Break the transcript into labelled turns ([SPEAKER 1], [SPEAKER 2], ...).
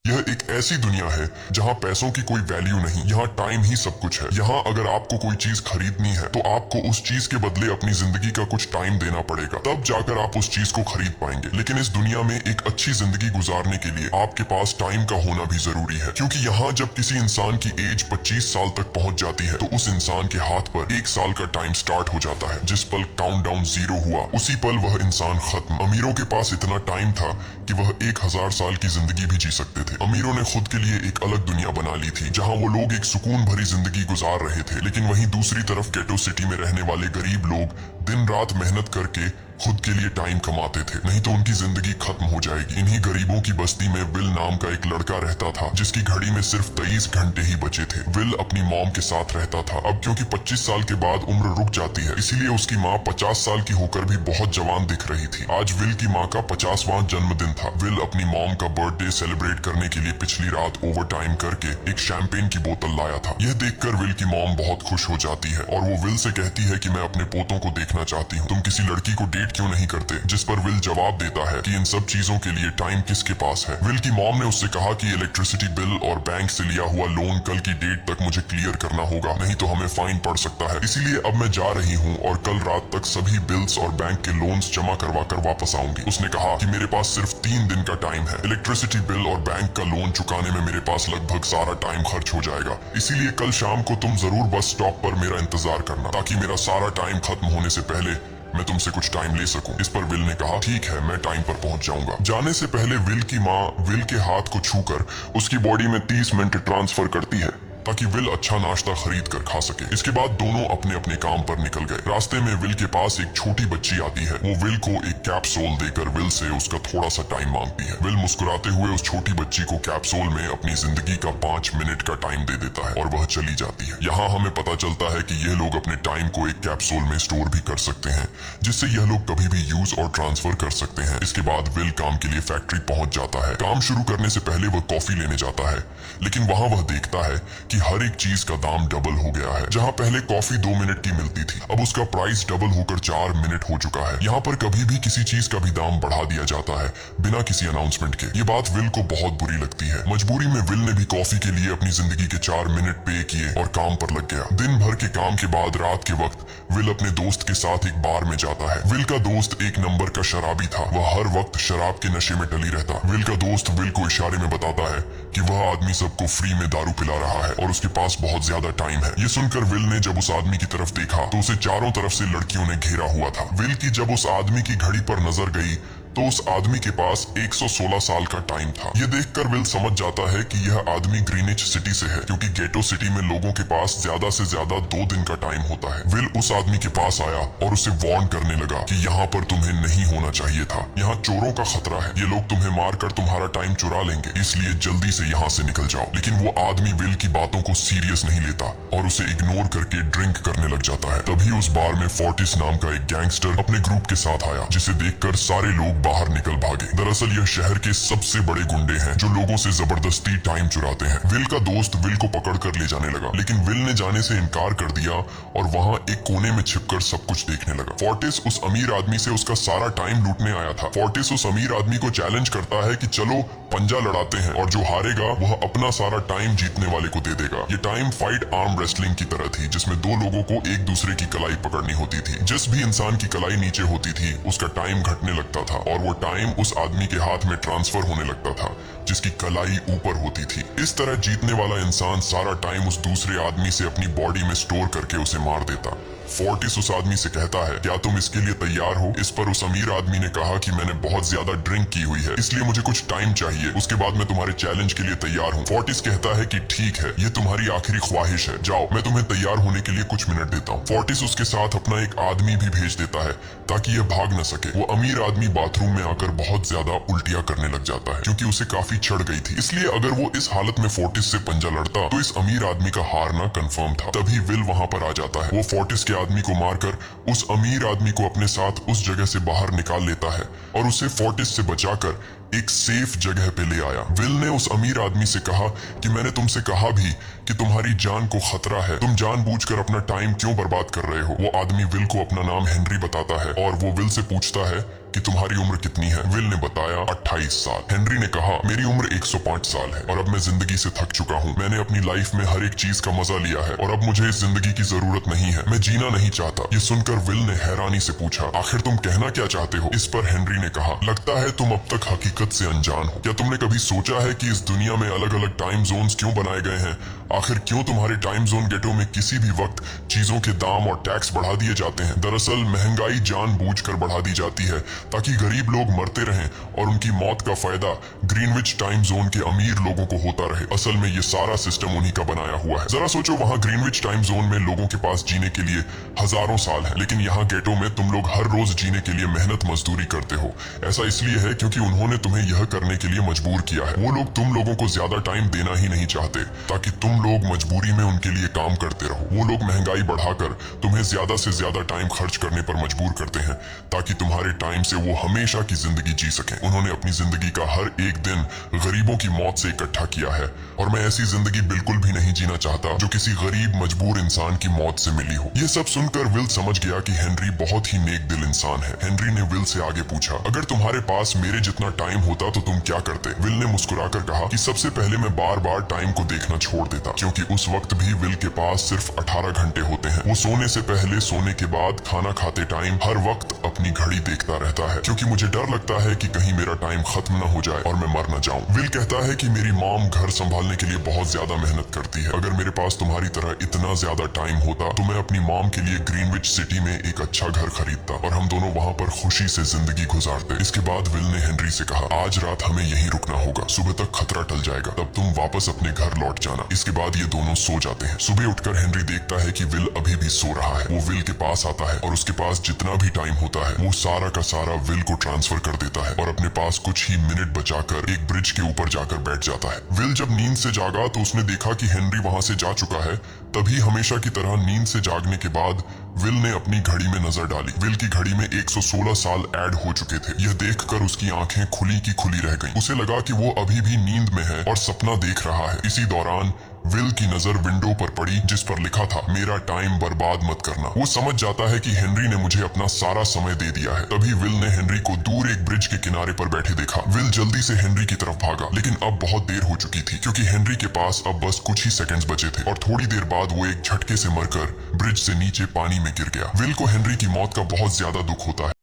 [SPEAKER 1] यह एक ऐसी दुनिया है जहाँ पैसों की कोई वैल्यू नहीं, यहाँ टाइम ही सब कुछ है। यहाँ अगर आपको कोई चीज खरीदनी है तो आपको उस चीज के बदले अपनी जिंदगी का कुछ टाइम देना पड़ेगा, तब जाकर आप उस चीज को खरीद पाएंगे। लेकिन इस दुनिया में एक अच्छी जिंदगी गुजारने के लिए आपके पास टाइम का होना भी जरूरी है, क्योंकि यहाँ जब किसी इंसान की एज 25 साल तक पहुंच जाती है तो उस इंसान के हाथ पर 1 साल का टाइम स्टार्ट हो जाता है। जिस पल काउंटडाउन 0 हुआ उसी पल वह इंसान खत्म। अमीरों के पास इतना टाइम था कि वह 1000 साल की जिंदगी भी जी सकते थे। अमीरों ने खुद के लिए एक अलग दुनिया बना ली थी जहां वो लोग एक सुकून भरी जिंदगी गुजार रहे थे, लेकिन वहीं दूसरी तरफ गेटो सिटी में रहने वाले गरीब लोग दिन रात मेहनत करके खुद के लिए टाइम कमाते थे, नहीं तो उनकी जिंदगी खत्म हो जाएगी। इन्हीं गरीबों की बस्ती में विल नाम का एक लड़का रहता था जिसकी घड़ी में सिर्फ 23 घंटे ही बचे थे। विल अपनी मॉम के साथ रहता था। अब क्योंकि 25 साल के बाद उम्र रुक जाती है, इसीलिए उसकी माँ 50 साल की होकर भी बहुत जवान दिख रही थी। आज विल की माँ का 50वां जन्मदिन था। विल अपनी मॉम का बर्थडे सेलिब्रेट करने के लिए पिछली रात ओवर टाइम करके एक शैंपेन की बोतल लाया था। यह देखकर विल की मॉम बहुत खुश हो जाती है और वो विल से कहती है कि मैं अपने पोतों को देखना चाहती हूँ, तुम किसी लड़की को डेट क्यों नहीं करते? जिस पर विल जवाब देता है कि इन सब चीजों के लिए टाइम किसके पास है। विल की मॉम ने उससे कहा कि इलेक्ट्रिसिटी बिल और बैंक से लिया हुआ लोन कल की डेट तक मुझे क्लियर करना होगा, नहीं तो हमें फाइन पड़ सकता है। इसीलिए अब मैं जा रही हूँ और कल रात तक सभी बिल्स और बैंक के लोन्स जमा करवा कर वापस आऊंगी। उसने कहा कि मेरे पास सिर्फ 3 दिन का टाइम है। इलेक्ट्रिसिटी बिल और बैंक का लोन चुकाने में मेरे पास लगभग सारा टाइम खर्च हो जाएगा, इसीलिए कल शाम को तुम जरूर बस स्टॉप पर मेरा इंतजार करना, ताकि मेरा सारा टाइम खत्म होने से पहले मैं तुमसे कुछ टाइम ले सकूं। इस पर विल ने कहा ठीक है, मैं टाइम पर पहुंच जाऊंगा। जाने से पहले विल की माँ विल के हाथ को छूकर उसकी बॉडी में 30 मिनट ट्रांसफर करती है ताकि विल अच्छा नाश्ता खरीद कर खा सके। इसके बाद दोनों अपने अपने काम पर निकल गए। रास्ते में विल के पास एक छोटी बच्ची आती है। वो विल को एक कैप्सूल देकर विल से उसका थोड़ा सा टाइम मांगती है। विल मुस्कुराते हुए उस छोटी बच्ची को कैप्सूल में अपनी जिंदगी का 5 मिनट का टाइम दे देता है और वह चली जाती है। यहाँ हमें पता चलता है कि यह लोग अपने टाइम को एक कैप्सूल में स्टोर भी कर सकते हैं, जिससे यह लोग कभी भी यूज और ट्रांसफर कर सकते हैं। इसके बाद विल काम के लिए फैक्ट्री पहुंच जाता है। काम शुरू करने से पहले वह कॉफी लेने जाता है, लेकिन वहां वह देखता है कि हर एक चीज का दाम डबल हो गया है। जहां पहले कॉफी 2 मिनट की मिलती थी, अब उसका प्राइस डबल होकर 4 मिनट हो चुका है। यहाँ पर कभी भी किसी चीज का भी दाम बढ़ा दिया जाता है बिना किसी अनाउंसमेंट के। ये बात विल को बहुत बुरी लगती है। मजबूरी में विल ने भी कॉफी के लिए अपनी जिंदगी के 4 मिनट पे किए और काम पर लग गया। दिन भर के काम के बाद रात के वक्त विल अपने दोस्त के साथ एक बार में जाता है। विल का दोस्त एक नंबर का शराबी था। वह हर वक्त शराब के नशे में टली रहता। विल का दोस्त विल को इशारे में बताता है कि वह आदमी सबको फ्री में दारू पिला रहा है और उसके पास बहुत ज्यादा टाइम है। ये सुनकर विल ने जब उस आदमी की तरफ देखा तो उसे चारों तरफ से लड़कियों ने घेरा हुआ था। विल की जब उस आदमी की घड़ी पर नजर गई तो उस आदमी के पास 116 साल का टाइम था। ये देखकर विल समझ जाता है कि यह आदमी ग्रीनिच सिटी से है, क्योंकि गेटो सिटी में लोगों के पास ज्यादा से ज्यादा 2 दिन का टाइम होता है। विल उस आदमी के पास आया और उसे वार्न करने लगा कि यहाँ पर तुम्हें नहीं होना चाहिए था। यहाँ चोरों का खतरा है, ये लोग तुम्हें मारकर तुम्हारा टाइम चुरा लेंगे, इसलिए जल्दी से यहाँ से निकल जाओ। लेकिन वो आदमी विल की बातों को सीरियस नहीं लेता और उसे इग्नोर करके ड्रिंक करने लग जाता है। तभी उस बार में फोर्टिस नाम का एक गैंगस्टर अपने ग्रुप के साथ आया, जिसे देखकर सारे लोग बाहर निकल भागे। दरअसल यह शहर के सबसे बड़े गुंडे हैं जो लोगों से जबरदस्ती टाइम चुराते हैं। विल का दोस्त विल को पकड़कर ले जाने लगा, लेकिन विल ने जाने से इनकार कर दिया और वहां एक कोने में छिपकर सब कुछ देखने लगा। फोर्टिस उस अमीर आदमी से उसका सारा टाइम लूटने आया था। फोर्टिस उस अमीर आदमी को चैलेंज करता है कि चलो पंजा लड़ाते हैं और जो हारेगा वह अपना सारा टाइम जीतने वाले को दे देगा। ये टाइम फाइट आर्म रेसलिंग की तरह थी, जिसमें 2 लोगों को एक दूसरे की कलाई पकड़नी होती थी। जिस भी इंसान की कलाई नीचे होती थी उसका टाइम घटने लगता था और वो टाइम उस आदमी के हाथ में ट्रांसफर होने लगता था जिसकी कलाई ऊपर होती थी। इस तरह जीतने वाला इंसान सारा टाइम उस दूसरे आदमी से अपनी बॉडी में स्टोर करके उसे मार देता। फोर्टिस उस आदमी से कहता है क्या तुम इसके लिए तैयार हो? इस पर उस अमीर आदमी ने कहा कि मैंने बहुत ज्यादा ड्रिंक की हुई है, इसलिए मुझे कुछ टाइम चाहिए, उसके बाद मैं तुम्हारे चैलेंज के लिए तैयार हूँ। फोर्टिस कहता है कि ठीक है, ये तुम्हारी आखिरी ख्वाहिश है, जाओ मैं तुम्हें तैयार होने के लिए कुछ मिनट देता हूँ। फोर्टिस उसके साथ अपना एक आदमी भी भेज देता है ताकि यह भाग न सके। वो अमीर आदमी बाथरूम में आकर बहुत ज्यादा उल्टियां करने लग जाता है क्योंकि उसे काफी चढ़ गई थी। इसलिए अगर वो इस हालत में फोर्टिस से पंजा लड़ता तो इस अमीर आदमी का हारना कंफर्म था। तभी विल वहां पर आ जाता है। वो फोर्टिस के आदमी को मारकर उस अमीर आदमी को अपने साथ उस जगह से बाहर निकाल लेता है और उसे फोर्टिस से बचाकर एक सेफ जगह पे ले आया। विल ने उस अमीर आदमी से कहा कि मैंने तुमसे कहा भी कि तुम्हारी जान को खतरा है, तुम जानबूझकर अपना टाइम क्यों बर्बाद कर रहे हो। वो आदमी विल को अपना नाम हेनरी बताता है और वो विल से पूछता है कि तुम्हारी उम्र कितनी है। विल ने बताया 28 साल। हेनरी ने कहा मेरी उम्र 105 साल है और अब मैं जिंदगी से थक चुका हूँ। मैंने अपनी लाइफ में हर एक चीज का मजा लिया है और अब मुझे इस जिंदगी की जरूरत नहीं है, मैं जीना नहीं चाहता। ये सुनकर विल ने हैरानी से पूछा आखिर तुम कहना क्या चाहते हो। इस पर हेनरी ने कहा लगता है तुम अब तक हकीकत से अनजान हो। क्या तुमने कभी सोचा है कि इस दुनिया में अलग अलग टाइम जोन्स क्यों बनाए गए हैं। आखिर क्यों तुम्हारे टाइम जोन गेटो में किसी भी वक्त चीजों के दाम और टैक्स बढ़ा दिए जाते हैं। दरअसल महंगाई जानबूझकर बढ़ा दी जाती है ताकि गरीब लोग मरते रहें और उनकी मौत का फायदा ग्रीनविच टाइम जोन के अमीर लोगों को होता रहे। असल में ये सारा सिस्टम उन्हीं का बनाया हुआ है। जरा सोचो वहाँ ग्रीनविच टाइम जोन में लोगों के पास जीने के लिए हजारों साल है, लेकिन यहाँ गेटो में तुम लोग हर रोज जीने के लिए मेहनत मजदूरी करते हो। ऐसा इसलिए है क्योंकि उन्होंने तुम्हें यह करने के लिए मजबूर किया है। वो लोग तुम लोगों को ज्यादा टाइम देना ही नहीं चाहते ताकि तुम लोग मजबूरी में उनके लिए काम करते रहो। वो लोग महंगाई बढ़ाकर तुम्हें ज्यादा से ज्यादा टाइम खर्च करने पर मजबूर करते हैं ताकि तुम्हारे टाइम से वो हमेशा की जिंदगी जी सकें। उन्होंने अपनी जिंदगी का हर एक दिन गरीबों की मौत से इकट्ठा किया है और मैं ऐसी जिंदगी बिल्कुल भी नहीं जीना चाहता जो किसी गरीब मजबूर इंसान की मौत से मिली हो। ये सब सुनकर विल समझ गया कि हेनरी बहुत ही नेक दिल इंसान है। हेनरी ने विल से आगे पूछा अगर तुम्हारे पास मेरे जितना टाइम होता तो तुम क्या करते। विल ने मुस्कुराकर कहा कि सबसे पहले मैं बार बार टाइम को देखना छोड़ देता, क्योंकि उस वक्त भी विल के पास सिर्फ 18 घंटे होते हैं। वो सोने से पहले, सोने के बाद, खाना खाते टाइम हर वक्त अपनी घड़ी देखता रहता है, क्योंकि मुझे डर लगता है कि कहीं मेरा टाइम खत्म न हो जाए और मैं मर न जाऊं। विल कहता है कि मेरी मॉम घर संभालने के लिए बहुत ज्यादा मेहनत करती है। अगर मेरे पास तुम्हारी तरह इतना ज्यादा टाइम होता तो मैं अपनी मॉम के लिए ग्रीनविच सिटी में एक अच्छा घर खरीदता और हम दोनों वहाँ पर खुशी से जिंदगी गुजारते। इसके बाद विल ने हेनरी से कहा आज रात हमें यहीं रुकना होगा, सुबह तक खतरा टल जाएगा, तब तुम वापस अपने घर लौट जाना। इसके बाद ये दोनों सो जाते हैं। सुबह उठकर हेनरी देखता है कि विल अभी भी सो रहा है। वो विल के पास आता है और उसके पास जितना भी टाइम होता है वो सारा का सारा विल को ट्रांसफर कर देता है और अपने पास कुछ ही मिनट बचाकर एक ब्रिज के ऊपर जाकर बैठ जाता है। विल जब नींद से जागा तो उसने देखा कि हेनरी वहां से जा चुका है। तभी हमेशा की तरह नींद से जागने के बाद विल ने अपनी घड़ी में नजर डाली। विल की घड़ी में 116 साल ऐड हो चुके थे। यह देखकर उसकी आंखें खुली की खुली रह गईं। उसे लगा कि वो अभी भी नींद में है और सपना देख रहा है। इसी दौरान विल की नजर विंडो पर पड़ी जिस पर लिखा था मेरा टाइम बर्बाद मत करना। वो समझ जाता है कि हेनरी ने मुझे अपना सारा समय दे दिया है। तभी विल ने हेनरी को दूर एक ब्रिज के किनारे पर बैठे देखा। विल जल्दी से हेनरी की तरफ भागा, लेकिन अब बहुत देर हो चुकी थी क्योंकि हेनरी के पास अब बस कुछ ही सेकंड्स बचे थे और थोड़ी देर बाद वो एक झटके से मरकर ब्रिज से नीचे पानी में गिर गया। विल को हेनरी की मौत का बहुत ज्यादा दुख होता है।